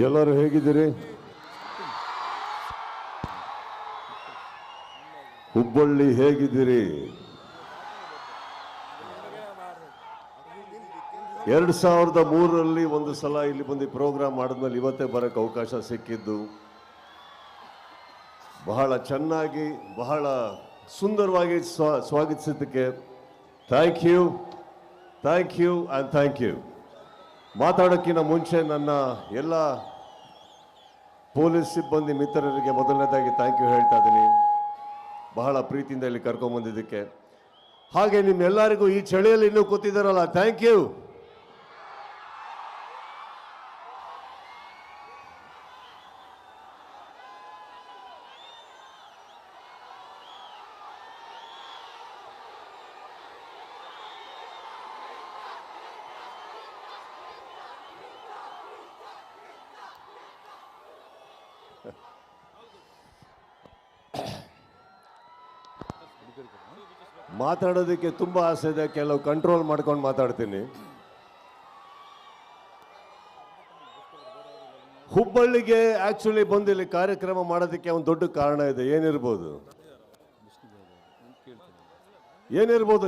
ಎಲ್ಲರೂ ಹೇಗಿದ್ದೀರಿ? ಹುಬ್ಬಳ್ಳಿ ಹೇಗಿದ್ದೀರಿ? 2003ರಲ್ಲಿ ಒಂದು ಸಲ ಇಲ್ಲಿ ಬಂದು ಪ್ರೋಗ್ರಾಮ್ ಮಾಡಿದ್ಮೇಲೆ ಇವತ್ತೇ ಬರೋಕ್ಕೆ ಅವಕಾಶ ಸಿಕ್ಕಿದ್ದು ಬಹಳ ಚೆನ್ನಾಗಿ ಬಹಳ ಸುಂದರವಾಗಿ ಸ್ವಾಗತಿಸಿದ್ದಕ್ಕೆ thank you and thank you. ಮಾತಾಡೋಕ್ಕಿಂತ ಮುಂಚೆ ನನ್ನ ಎಲ್ಲ ಪೊಲೀಸ್ ಸಿಬ್ಬಂದಿ ಮಿತ್ರರಿಗೆ ಮೊದಲನೇದಾಗಿ ಥ್ಯಾಂಕ್ ಯು ಹೇಳ್ತಾ ಇದ್ದೀನಿ, ಬಹಳ ಪ್ರೀತಿಯಿಂದ ಇಲ್ಲಿ ಕರ್ಕೊಂಬಂದಿದ್ದಕ್ಕೆ. ಹಾಗೆ ನಿಮ್ಮೆಲ್ಲರಿಗೂ ಈ ಚಳಿಯಲ್ಲಿ ಇನ್ನೂ ಕೂತಿದ್ದಾರಲ್ಲ, ಥ್ಯಾಂಕ್ ಯು. ಮಾತಾಡೋದಕ್ಕೆ ತುಂಬ ಆಸೆ ಇದೆ, ಕೆಲವು ಕಂಟ್ರೋಲ್ ಮಾಡ್ಕೊಂಡು ಮಾತಾಡ್ತೀನಿ. ಹುಬ್ಬಳ್ಳಿಗೆ ಆಕ್ಚುಲಿ ಬಂದು ಇಲ್ಲಿ ಕಾರ್ಯಕ್ರಮ ಮಾಡೋದಕ್ಕೆ ಒಂದು ದೊಡ್ಡ ಕಾರಣ ಇದೆ. ಏನಿರ್ಬೋದು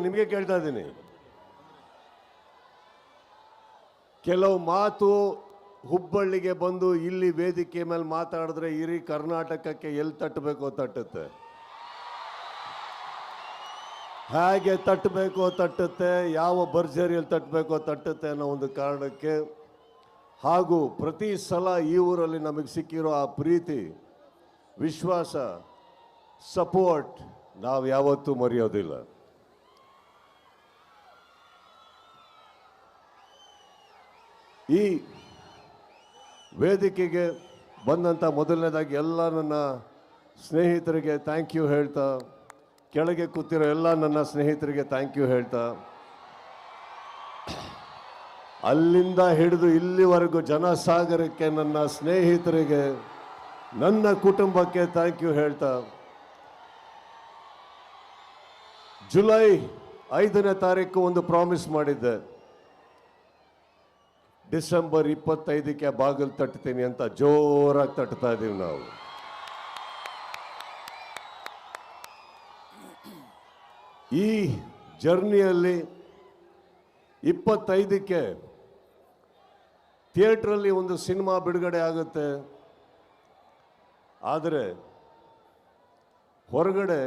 ನಿಮಗೆ ಕೇಳ್ತಾ ಇದ್ದೀನಿ. ಕೆಲವು ಮಾತು ಹುಬ್ಬಳ್ಳಿಗೆ ಬಂದು ಇಲ್ಲಿ ವೇದಿಕೆ ಮೇಲೆ ಮಾತಾಡಿದ್ರೆ ಇಡೀ ಕರ್ನಾಟಕಕ್ಕೆ ಎಲ್ಲಿ ತಟ್ಟಬೇಕೋ ತಟ್ಟುತ್ತೆ, ಹೇಗೆ ತಟ್ಟಬೇಕೋ ತಟ್ಟುತ್ತೆ, ಯಾವ ಭರ್ಜರಿಯಲ್ಲಿ ತಟ್ಟಬೇಕೋ ತಟ್ಟುತ್ತೆ ಅನ್ನೋ ಒಂದು ಕಾರಣಕ್ಕೆ, ಹಾಗೂ ಪ್ರತಿ ಸಲ ಈ ಊರಲ್ಲಿ ನಮಗೆ ಸಿಕ್ಕಿರೋ ಆ ಪ್ರೀತಿ, ವಿಶ್ವಾಸ, ಸಪೋರ್ಟ್ ನಾವು ಯಾವತ್ತೂ ಮರೆಯೋದಿಲ್ಲ. ಈ ವೇದಿಕೆಗೆ ಬಂದಂಥ ಮೊದಲನೇದಾಗಿ ಎಲ್ಲ ನನ್ನ ಸ್ನೇಹಿತರಿಗೆ ಥ್ಯಾಂಕ್ ಯು ಹೇಳ್ತಾ, ಕೆಳಗೆ ಕೂತಿರೋ ಎಲ್ಲ ನನ್ನ ಸ್ನೇಹಿತರಿಗೆ ಥ್ಯಾಂಕ್ ಯು ಹೇಳ್ತಾ, ಅಲ್ಲಿಂದ ಹಿಡಿದು ಇಲ್ಲಿವರೆಗೂ ಜನಸಾಗರಕ್ಕೆ ನನ್ನ ಸ್ನೇಹಿತರಿಗೆ, ನನ್ನ ಕುಟುಂಬಕ್ಕೆ ಥ್ಯಾಂಕ್ ಯು ಹೇಳ್ತಾ, ಜುಲೈ 5ನೇ ತಾರೀಕು ಒಂದು ಪ್ರಾಮಿಸ್ ಮಾಡಿದ್ದೆ, ಡಿಸೆಂಬರ್ 25ಕ್ಕೆ ಬಾಗಿಲು ತಟ್ತೀನಿ ಅಂತ ಜೋರಾಗಿ ತಟ್ತಾ ಇದ್ದೀವಿ ನಾವು. ಈ ಜರ್ನಿಯಲ್ಲಿ 25ಕ್ಕೆ ಥಿಯೇಟ್ರಲ್ಲಿ ಒಂದು ಸಿನಿಮಾ ಬಿಡುಗಡೆ ಆಗುತ್ತೆ. ಆದರೆ ಹೊರಗಡೆ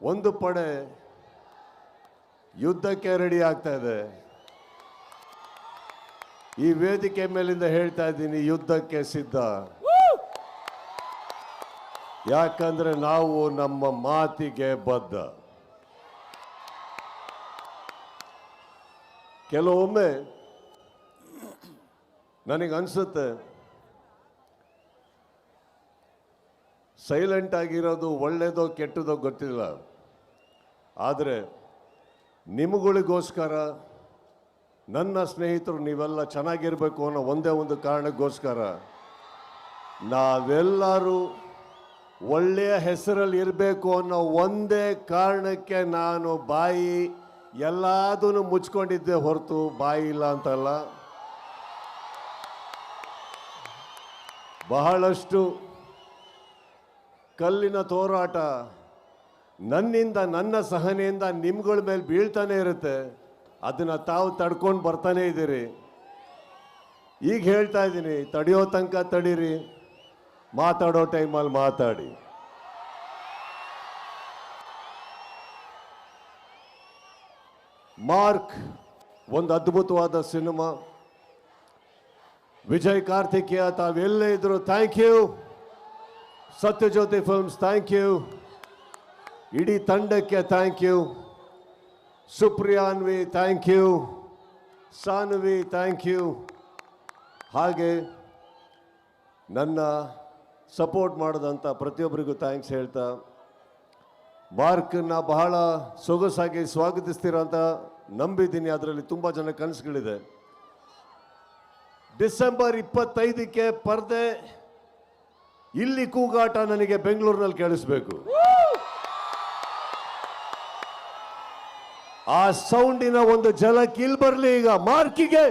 ಒಂದು ಪಡೆ ಯುದ್ಧಕ್ಕೆ ರೆಡಿ ಆಗ್ತಾ ಇದೆ. ಈ ವೇದಿಕೆ ಮೇಲಿಂದ ಹೇಳ್ತಾ ಇದ್ದೀನಿ, ಯುದ್ಧಕ್ಕೆ ಸಿದ್ಧ. ಯಾಕಂದ್ರೆ ನಾವು ನಮ್ಮ ಮಾತಿಗೆ ಬದ್ಧ. ಕೆಲವೊಮ್ಮೆ ನನಗನ್ಸುತ್ತೆ ಸೈಲೆಂಟ್ ಆಗಿರೋದು ಒಳ್ಳೆಯದೋ ಕೆಟ್ಟದೋ ಗೊತ್ತಿಲ್ಲ, ಆದರೆ ನಿಮಗಳಿಗೋಸ್ಕರ, ನನ್ನ ಸ್ನೇಹಿತರು ನೀವೆಲ್ಲ ಚೆನ್ನಾಗಿರ್ಬೇಕು ಅನ್ನೋ ಒಂದೇ ಒಂದು ಕಾರಣಕ್ಕೋಸ್ಕರ, ನಾವೆಲ್ಲರೂ ಒಳ್ಳೆಯ ಹೆಸರಲ್ಲಿ ಇರಬೇಕು ಅನ್ನೋ ಒಂದೇ ಕಾರಣಕ್ಕೆ ನಾನು ಬಾಯಿ ಎಲ್ಲದನ್ನು ಮುಚ್ಕೊಂಡಿದ್ದೆ ಹೊರತು ಬಾಯಿ ಇಲ್ಲ ಅಂತಲ್ಲ. ಬಹಳಷ್ಟು ಕಲ್ಲಿನ ತೋರಾಟ ನನ್ನಿಂದ, ನನ್ನ ಸಹನೆಯಿಂದ ನಿಮ್ಗಳ ಮೇಲೆ ಬೀಳ್ತಾನೆ ಇರುತ್ತೆ. ಅದನ್ನು ತಾವು ತಡ್ಕೊಂಡು ಬರ್ತಾನೆ ಇದ್ದೀರಿ. ಈಗ ಹೇಳ್ತಾ ಇದ್ದೀನಿ, ತಡೆಯೋ ತನಕ ತಡೀರಿ, ಮಾತಾಡೋ ಟೈಮಲ್ಲಿ ಮಾತಾಡಿ. ಮಾರ್ಕ್ ಒಂದು ಅದ್ಭುತವಾದ ಸಿನಿಮಾ. ವಿಜಯ್ ಕಾರ್ತಿಕೇಯ ತಾವೆಲ್ಲೇ ಇದ್ರು thank you. Sathyajyothi films thank you. ಇಡೀ ತಂಡಕ್ಕೆ thank you. Supriyanvi thank you. Sanvi thank you. ಹಾಗೆ ನನ್ನ ಸಪೋರ್ಟ್ ಮಾಡಿದಂಥ ಪ್ರತಿಯೊಬ್ಬರಿಗೂ ಥ್ಯಾಂಕ್ಸ್ ಹೇಳ್ತಾ, ಮಾರ್ಕನ್ನ ಬಹಳ ಸೊಗಸಾಗಿ ಸ್ವಾಗತಿಸ್ತೀರ ಅಂತ ನಂಬಿದ್ದೀನಿ. ಅದರಲ್ಲಿ ತುಂಬ ಜನ ಕನಸುಗಳಿದೆ. ಡಿಸೆಂಬರ್ 25ಕ್ಕೆ ಪರ್ದೆ, ಇಲ್ಲಿ ಕೂಗಾಟ ನನಗೆ ಬೆಂಗಳೂರಿನಲ್ಲಿ ಕೇಳಿಸ್ಬೇಕು. ಆ ಸೌಂಡಿನ ಒಂದು ಝಲಕ್ ಇಲ್ಲಿ ಬರಲಿ ಈಗ ಮಾರ್ಕಿಗೆ.